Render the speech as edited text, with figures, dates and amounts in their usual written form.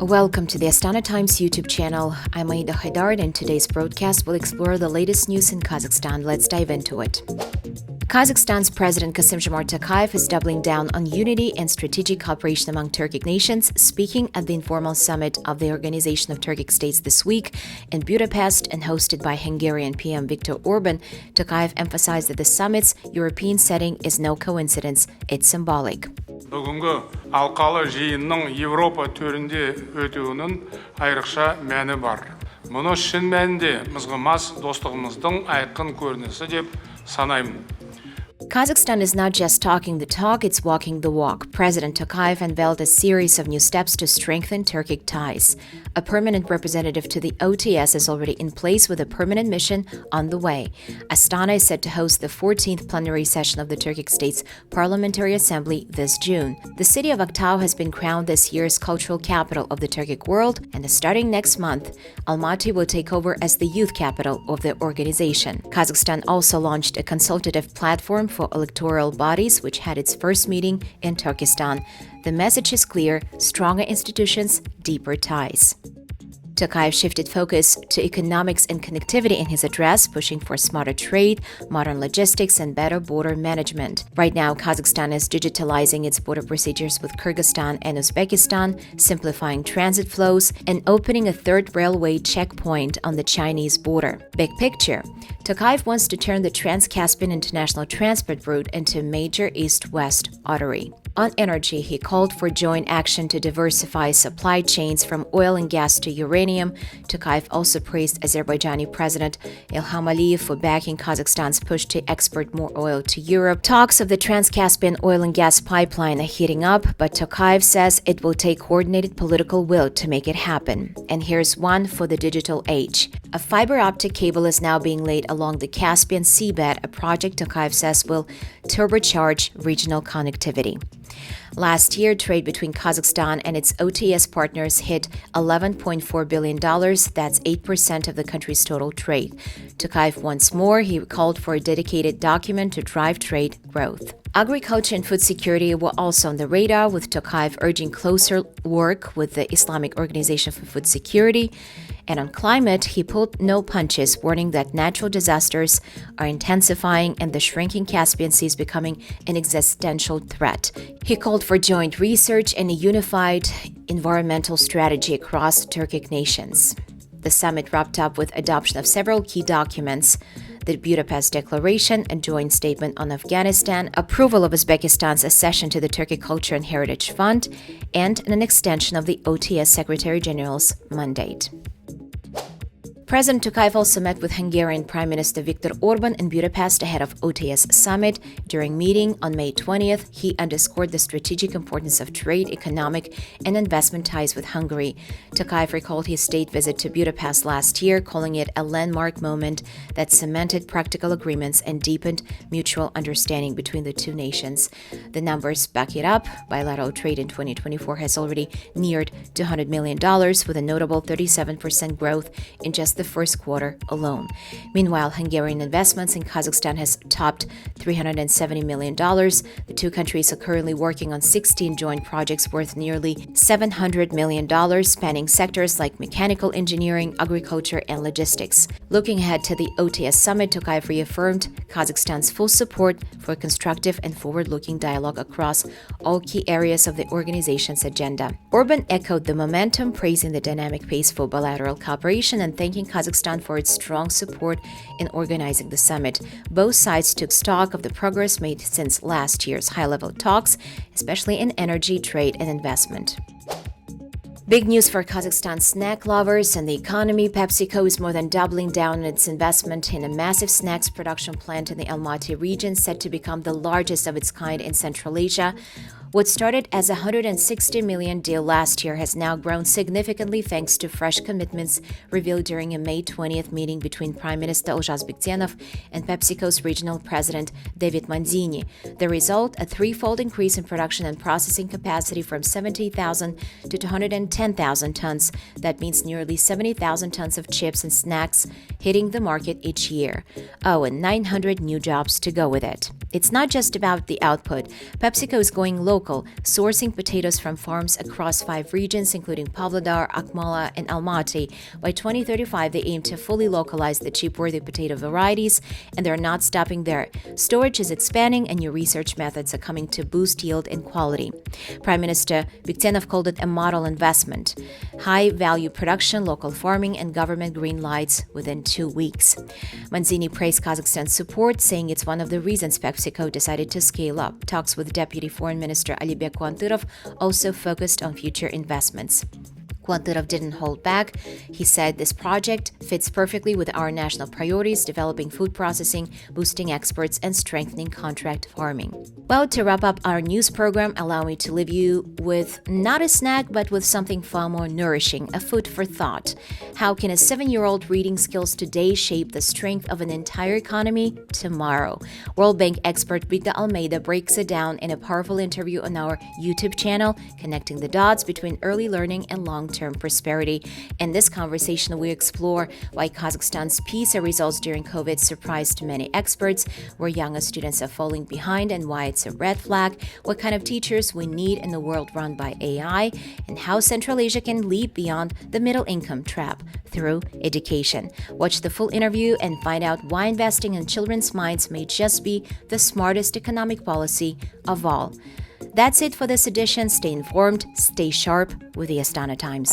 Welcome to the Astana Times YouTube channel. I'm Aida Haidar, and today's broadcast will explore the latest news in Kazakhstan. Let's dive into it. Kazakhstan's President Kassym-Jomart Tokayev is doubling down on unity and strategic cooperation among Turkic nations, speaking at the informal summit of the Organization of Turkic States this week in Budapest and hosted by Hungarian PM Viktor Orbán. Tokayev emphasized that the summit's European setting is no coincidence, it's symbolic. Бүгінгі алқалы жиынның Европа төрінде өтуінің айрықша мәні бар. Мұны шын мәнінде мызғымас достығымыздың айқын көрінісі деп санаймын. Kazakhstan is not just talking the talk, it's walking the walk. President Tokayev unveiled a series of new steps to strengthen Turkic ties. A permanent representative to the OTS is already in place with a permanent mission on the way. Astana is set to host the 14th plenary session of the Turkic States Parliamentary Assembly this June. The city of Aktau has been crowned this year's cultural capital of the Turkic world, and starting next month, Almaty will take over as the youth capital of the organization. Kazakhstan also launched a consultative platform for electoral bodies, which had its first meeting in Turkestan. The message is clear: stronger institutions, deeper ties. Tokayev shifted focus to economics and connectivity in his address, pushing for smarter trade, modern logistics, and better border management. Right now, Kazakhstan is digitalizing its border procedures with Kyrgyzstan and Uzbekistan, simplifying transit flows, and opening a third railway checkpoint on the Chinese border. Big picture: Tokayev wants to turn the Trans-Caspian international transport route into a major east-west artery. On energy, he called for joint action to diversify supply chains from oil and gas to uranium. Tokayev also praised Azerbaijani President Ilham Aliyev for backing Kazakhstan's push to export more oil to Europe. Talks of the Trans-Caspian oil and gas pipeline are heating up, but Tokayev says it will take coordinated political will to make it happen. And here's one for the digital age. A fiber optic cable is now being laid along the Caspian seabed, a project Tokayev says will turbocharge regional connectivity. Last year, trade between Kazakhstan and its OTS partners hit $11.4 billion. That's 8% of the country's total trade. Tokayev once more, he called for a dedicated document to drive trade growth. Agriculture and food security were also on the radar, with Tokayev urging closer work with the Islamic Organization for Food Security. And on climate, he pulled no punches, warning that natural disasters are intensifying and the shrinking Caspian Sea is becoming an existential threat. He called for joint research and a unified environmental strategy across Turkic nations. The summit wrapped up with adoption of several key documents: the Budapest Declaration, a joint statement on Afghanistan, approval of Uzbekistan's accession to the Turkic Culture and Heritage Fund, and an extension of the OTS Secretary General's mandate. President Tokayev also met with Hungarian Prime Minister Viktor Orbán in Budapest ahead of OTS summit. During meeting on May 20th, he underscored the strategic importance of trade, economic, and investment ties with Hungary. Tokayev recalled his state visit to Budapest last year, calling it a landmark moment that cemented practical agreements and deepened mutual understanding between the two nations. The numbers back it up. Bilateral trade in 2024 has already neared $200 million, with a notable 37% growth in just the first quarter alone. Meanwhile, Hungarian investments in Kazakhstan has topped $370 million. The two countries are currently working on 16 joint projects worth nearly $700 million, spanning sectors like mechanical engineering, agriculture, and logistics. Looking ahead to the OTS summit, Tokayev reaffirmed Kazakhstan's full support for constructive and forward-looking dialogue across all key areas of the organization's agenda. Orbán echoed the momentum, praising the dynamic pace for bilateral cooperation and thanking Kazakhstan for its strong support in organizing the summit. Both sides took stock of the progress made since last year's high-level talks, especially in energy, trade, and investment. Big news for Kazakhstan snack lovers and the economy. PepsiCo is more than doubling down on its investment in a massive snacks production plant in the Almaty region, set to become the largest of its kind in Central Asia. What started as a $160 million deal last year has now grown significantly thanks to fresh commitments revealed during a May 20th meeting between Prime Minister Olzhas Biktenov and PepsiCo's regional president David Manzini. The result, a threefold increase in production and processing capacity from 70,000 to 210,000 tons. That means nearly 70,000 tons of chips and snacks hitting the market each year. Oh, and 900 new jobs to go with it. It's not just about the output. PepsiCo is going local local, sourcing potatoes from farms across 5 regions, including Pavlodar, Akmola, and Almaty. By 2035, they aim to fully localize the cheap-worthy potato varieties, and they're not stopping there. Storage is expanding, and new research methods are coming to boost yield and quality. Prime Minister Viktor called it a model investment. High-value production, local farming, and government green lights within 2 weeks. Manzini praised Kazakhstan's support, saying it's one of the reasons PepsiCo decided to scale up. Talks with Deputy Foreign Minister Alibek Kuantyrov also focused on future investments. Kuantyrov didn't hold back. He said this project fits perfectly with our national priorities, developing food processing, boosting exports, and strengthening contract farming. Well, to wrap up our news program, allow me to leave you with not a snack, but with something far more nourishing, a food for thought. How can a 7-year-old reading skills today shape the strength of an entire economy tomorrow? World Bank expert Viktor Almeida breaks it down in a powerful interview on our YouTube channel, connecting the dots between early learning and long-term prosperity. In this conversation, we explore why Kazakhstan's PISA results during COVID surprised many experts, where younger students are falling behind and why it's a red flag, what kind of teachers we need in a world run by AI, and how Central Asia can leap beyond the middle income trap through education. Watch the full interview and find out why investing in children's minds may just be the smartest economic policy of all. That's it for this edition. Stay informed, stay sharp with the Astana Times.